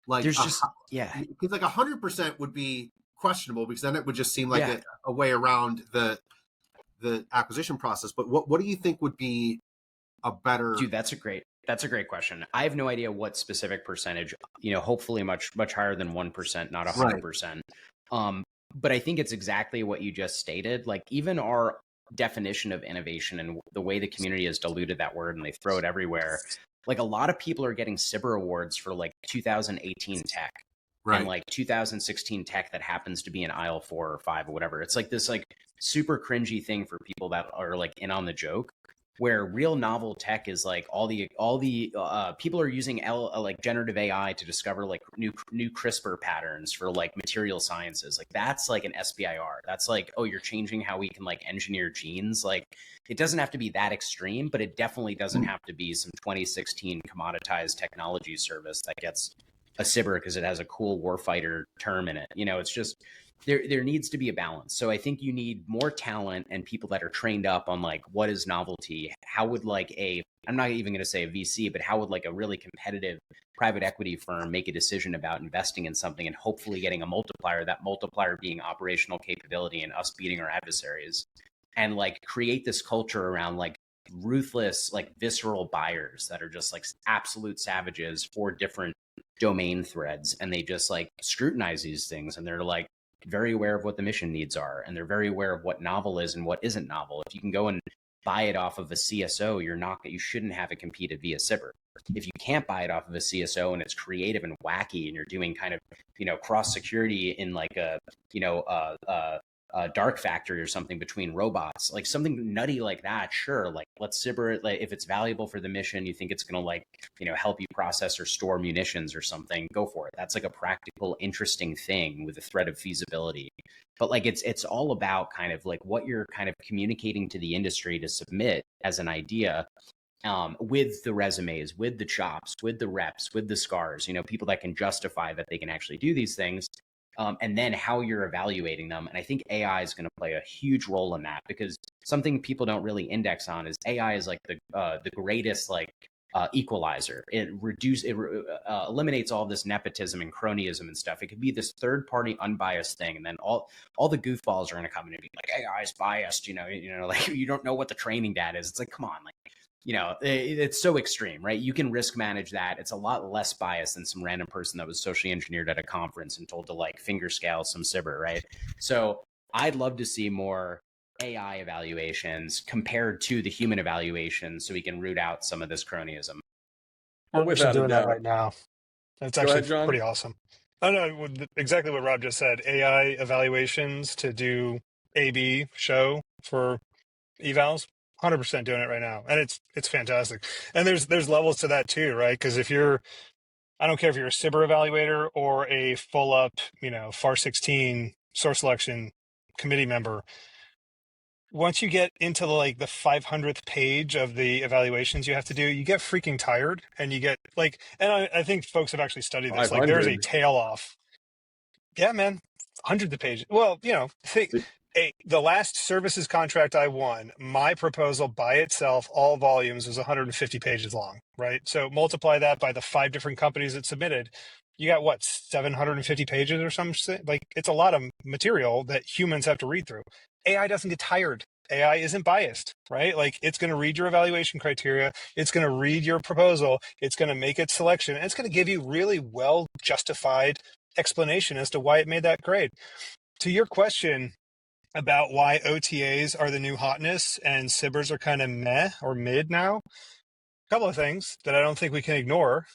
Like, There's just, because like 100% would be questionable, because then it would just seem like a way around the acquisition process. But what do you think would be a better? Dude, that's a great question. I have no idea what specific percentage, you know, hopefully much higher than 1%, not 100%. Right. But I think it's exactly what you just stated. Like even our definition of innovation and the way the community has diluted that word and they throw it everywhere. Like a lot of people are getting SIBR awards for like 2018 tech. Right. And like 2016 tech that happens to be in aisle 4 or 5 or whatever. It's like this like super cringy thing for people that are like in on the joke. where real novel tech is like all the people are using like generative AI to discover like new CRISPR patterns for like material sciences. Like that's like an SBIR. That's like, oh, you're changing how we can like engineer genes. Like it doesn't have to be that extreme, but it definitely doesn't have to be some 2016 commoditized technology service that gets a SBIR because it has a cool warfighter term in it. You know, it's just there needs to be a balance. So I think you need more talent and people that are trained up on like what is novelty. How would like I'm not even going to say a VC, but how would like a really competitive private equity firm make a decision about investing in something and hopefully getting a multiplier, that multiplier being operational capability and us beating our adversaries, and like create this culture around like ruthless, like visceral buyers that are just like absolute savages for different domain threads. And they just like scrutinize these things, and they're like very aware of what the mission needs are, and they're very aware of what novel is and what isn't novel. If you can go and buy it off of a CSO, you shouldn't have it competed via SBIR. If you can't buy it off of a CSO and it's creative and wacky, and you're doing kind of, you know, cross security in like a, you know, dark factory or something between robots, like something nutty like that, sure, like let's SBIR it. Like if it's valuable for the mission, you think it's going to like, you know, help you process or store munitions or something, go for it. That's like a practical, interesting thing with a thread of feasibility. But like it's all about kind of like what you're kind of communicating to the industry to submit as an idea, with the resumes, with the chops, with the reps, with the scars, you know, people that can justify that they can actually do these things. And then how you're evaluating them. And I think AI is going to play a huge role in that, because something people don't really index on is AI is like the greatest like equalizer. It eliminates all this nepotism and cronyism and stuff. It could be this third party unbiased thing, and then all the goofballs are going to come in and be like, AI is biased. You know, like you don't know what the training data is. It's like, come on, like, you know, it's so extreme, right? You can risk manage that. It's a lot less biased than some random person that was socially engineered at a conference and told to like finger scale some SBIR, right? So I'd love to see more AI evaluations compared to the human evaluations, so we can root out some of this cronyism. We're Without a doing that doubt. right now. That's Go actually ahead, John. pretty awesome. I know exactly what Rob just said. AI evaluations to do A/B show for evals. 100% doing it right now, and it's fantastic. And there's levels to that too, right? Because I don't care if you're a SBIR evaluator or a full up, you know, FAR 16 source selection committee member. Once you get into like the 500th page of the evaluations you have to do, you get freaking tired, and you get like, and I think folks have actually studied this. Like there's a 500. tail off. Yeah, man, hundreds of pages. Well, you know, the last services contract I won, my proposal by itself, all volumes, was 150 pages long, right? So multiply that by the 5 different companies that submitted. You got what, 750 pages or something? Like it's a lot of material that humans have to read through. AI doesn't get tired. AI isn't biased, right? Like it's going to read your evaluation criteria. It's going to read your proposal. It's going to make its selection. And it's going to give you really well justified explanation as to why it made that grade. To your question about why OTAs are the new hotness and SBIRs are kind of meh or mid now, a couple of things that I don't think we can ignore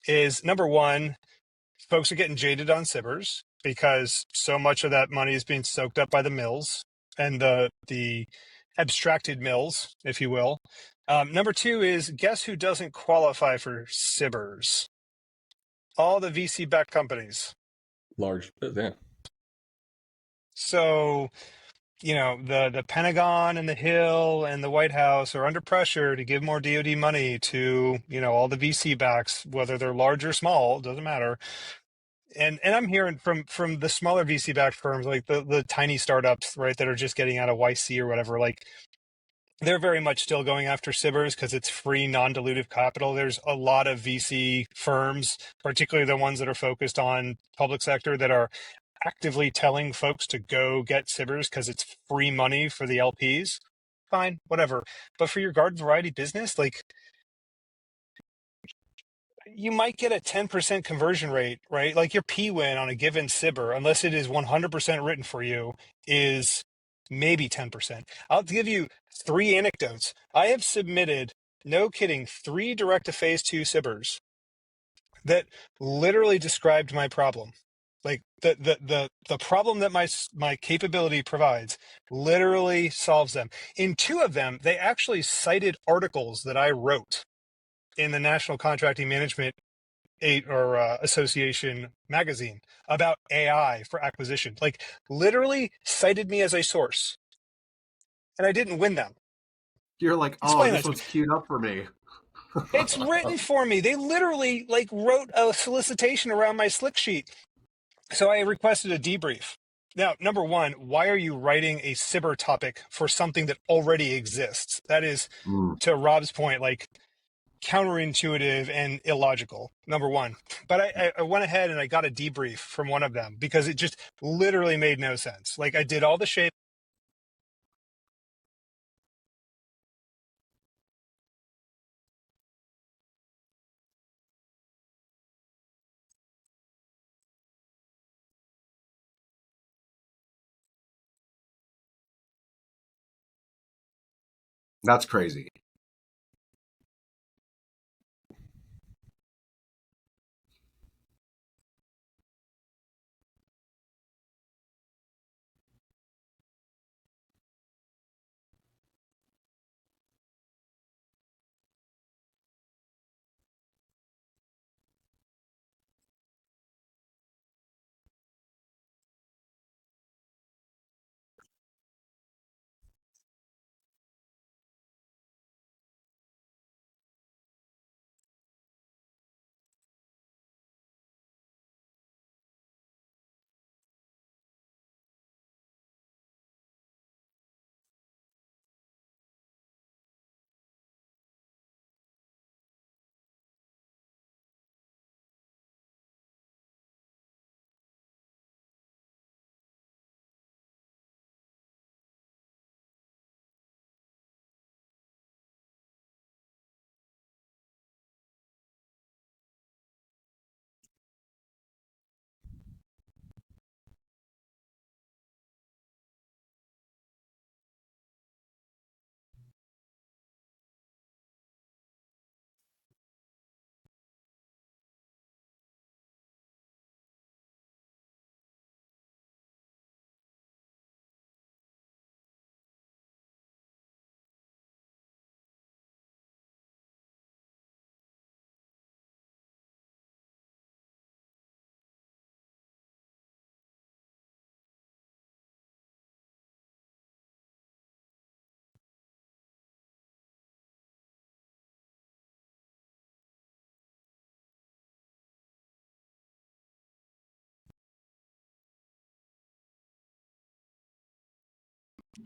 is, number one, folks are getting jaded on SBIRs because so much of that money is being soaked up by the mills and the abstracted mills, if you will. Number two is, guess who doesn't qualify for SBIRs? All the VC-backed companies. Large, yeah. So, you know, the Pentagon and the Hill and the White House are under pressure to give more DoD money to, you know, all the VC backs, whether they're large or small, doesn't matter. And I'm hearing from the smaller VC backed firms, like the tiny startups, right, that are just getting out of YC or whatever, like they're very much still going after SBIRs because it's free, non-dilutive capital. There's a lot of VC firms, particularly the ones that are focused on public sector, that are actively telling folks to go get SBIRs because it's free money for the LPs. Fine, whatever. But for your garden variety business, like you might get a 10% conversion rate, right? Like your P-win on a given SBIR, unless it is 100% written for you, is maybe 10%. I'll give you 3 anecdotes. I have submitted, no kidding, 3 direct to phase 2 SBIRs that literally described my problem. Like the problem that my capability provides literally solves them. In 2 of them, they actually cited articles that I wrote in the National Contracting Management Association magazine about AI for acquisition. Like, literally cited me as a source, and I didn't win them. You're like, oh, Explain that this to me. one's queued up for me. It's written for me. They literally like wrote a solicitation around my slick sheet. So I requested a debrief. Now, number one, why are you writing a CIBR topic for something that already exists? That is, to Rob's point, like counterintuitive and illogical, number one. But I went ahead and I got a debrief from one of them because it just literally made no sense. Like, I did all the shape. That's crazy.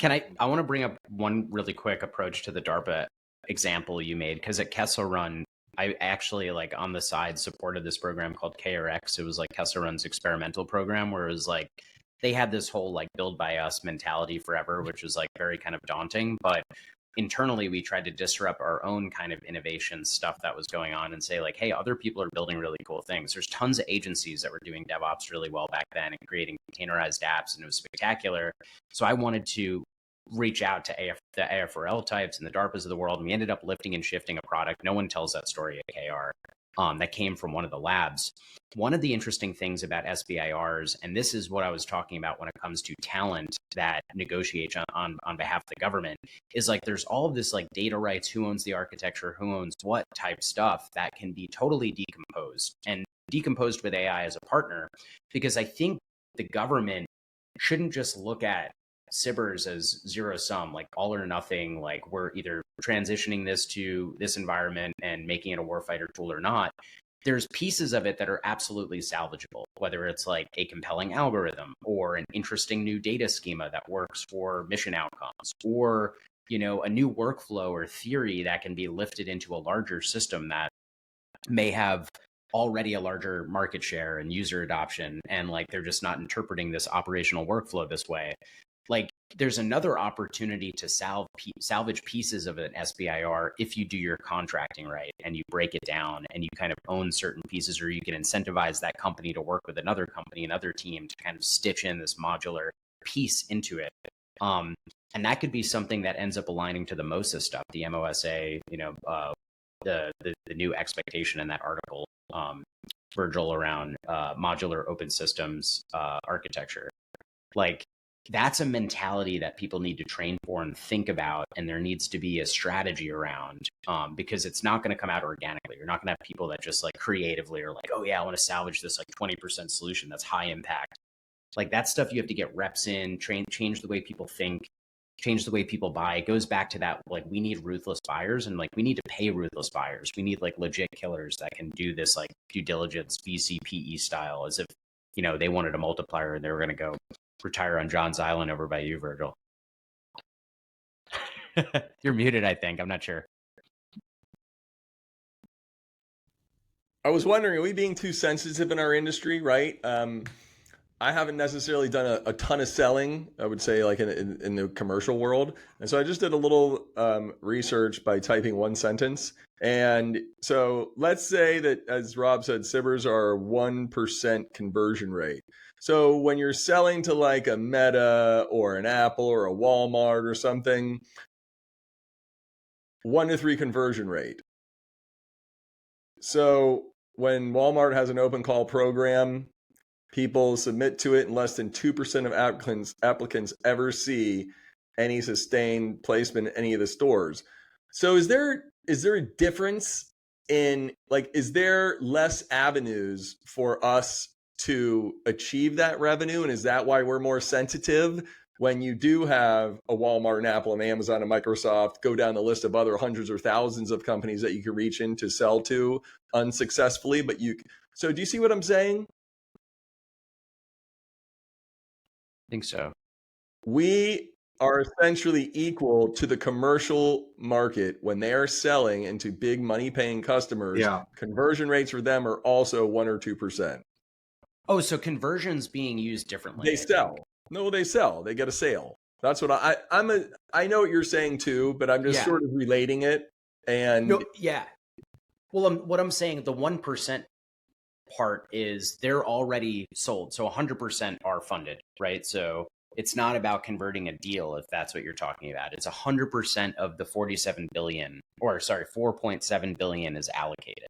I want to bring up one really quick approach to the DARPA example you made, because at Kessel Run, I actually, like, on the side supported this program called KRX. It was like Kessel Run's experimental program, where it was like they had this whole like build by us mentality forever, which was like very kind of daunting. But internally, we tried to disrupt our own kind of innovation stuff that was going on and say like, hey, other people are building really cool things. There's tons of agencies that were doing DevOps really well back then and creating containerized apps, and it was spectacular. So I wanted to reach out to the AFRL types and the DARPAs of the world, and we ended up lifting and shifting a product. No one tells that story at KR. That came from one of the labs. One of the interesting things about SBIRs, and this is what I was talking about when it comes to talent that negotiates on behalf of the government, is like there's all of this like data rights, who owns the architecture, who owns what type stuff that can be totally decomposed with AI as a partner, because I think the government shouldn't just look at CBIRs as zero sum, like all or nothing, like we're either transitioning this to this environment and making it a warfighter tool or not. There's pieces of it that are absolutely salvageable, whether it's like a compelling algorithm or an interesting new data schema that works for mission outcomes, or, you know, a new workflow or theory that can be lifted into a larger system that may have already a larger market share and user adoption, and like they're just not interpreting this operational workflow this way. Like, there's another opportunity to salvage pieces of an SBIR if you do your contracting right and you break it down and you kind of own certain pieces, or you can incentivize that company to work with another company, another team, to kind of stitch in this modular piece into it. And that could be something that ends up aligning to the MOSA stuff, the MOSA, you know, the new expectation in that article, Virgil, around modular open systems architecture. Like, that's a mentality that people need to train for and think about, and there needs to be a strategy around, because it's not going to come out organically. You're not going to have people that just like creatively are like, oh yeah, I want to salvage this like 20% solution that's high impact. Like that stuff you have to get reps in, change the way people think, change the way people buy. It goes back to that, like we need ruthless buyers, and like we need to pay ruthless buyers. We need like legit killers that can do this like due diligence VCPE style, as if, you know, they wanted a multiplier and they were going to go retire on John's Island over by you, Virgil. You're muted, I think. I'm not sure. I was wondering, are we being too sensitive in our industry, right? I haven't necessarily done a ton of selling, I would say, like in the commercial world. And so I just did a little research by typing one sentence. And so let's say that, as Rob said, SIBRs are 1% conversion rate. So when you're selling to like a Meta or an Apple or a Walmart or something, 1 to 3 conversion rate. So when Walmart has an open call program, people submit to it, and less than 2% of applicants ever see any sustained placement in any of the stores. So is there a difference in, like, is there less avenues for us to achieve that revenue? And is that why we're more sensitive when you do have a Walmart and Apple and Amazon and Microsoft go down the list of other hundreds or thousands of companies that you can reach in to sell to unsuccessfully? So do you see what I'm saying? I think so. We are essentially equal to the commercial market when they are selling into big money paying customers. Yeah. Conversion rates for them are also 1 or 2%. Oh, so conversions being used differently. They sell. No, they sell. They get a sale. That's what I know what you're saying too, but I'm just sort of relating it. And no, yeah. Well, what I'm saying, the 1% part is they're already sold. So 100% are funded, right? So it's not about converting a deal, if that's what you're talking about. It's 100% of the 4.7 billion is allocated.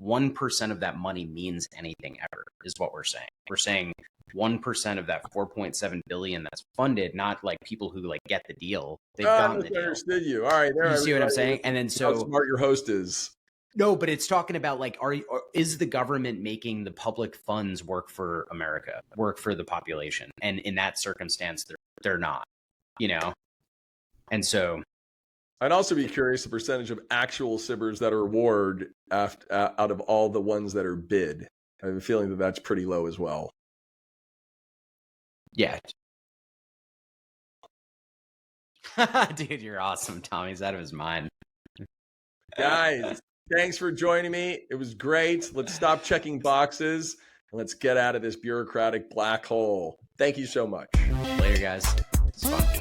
1% of that money means anything ever, is what we're saying. We're saying 1% of that 4.7 billion that's funded, not like people who like get the deal. They've gotten the deal. I misunderstood you. All right. You see what I'm saying? And then how smart your host is. No, but it's talking about like, is the government making the public funds work for America, work for the population? And in that circumstance, they're not, you know? And so I'd also be curious the percentage of actual SIBRs that are awarded out of all the ones that are bid. I have a feeling that that's pretty low as well. Yeah. Dude, you're awesome. Tommy's out of his mind. Guys, thanks for joining me. It was great. Let's stop checking boxes and let's get out of this bureaucratic black hole. Thank you so much. Later, guys. It's fun.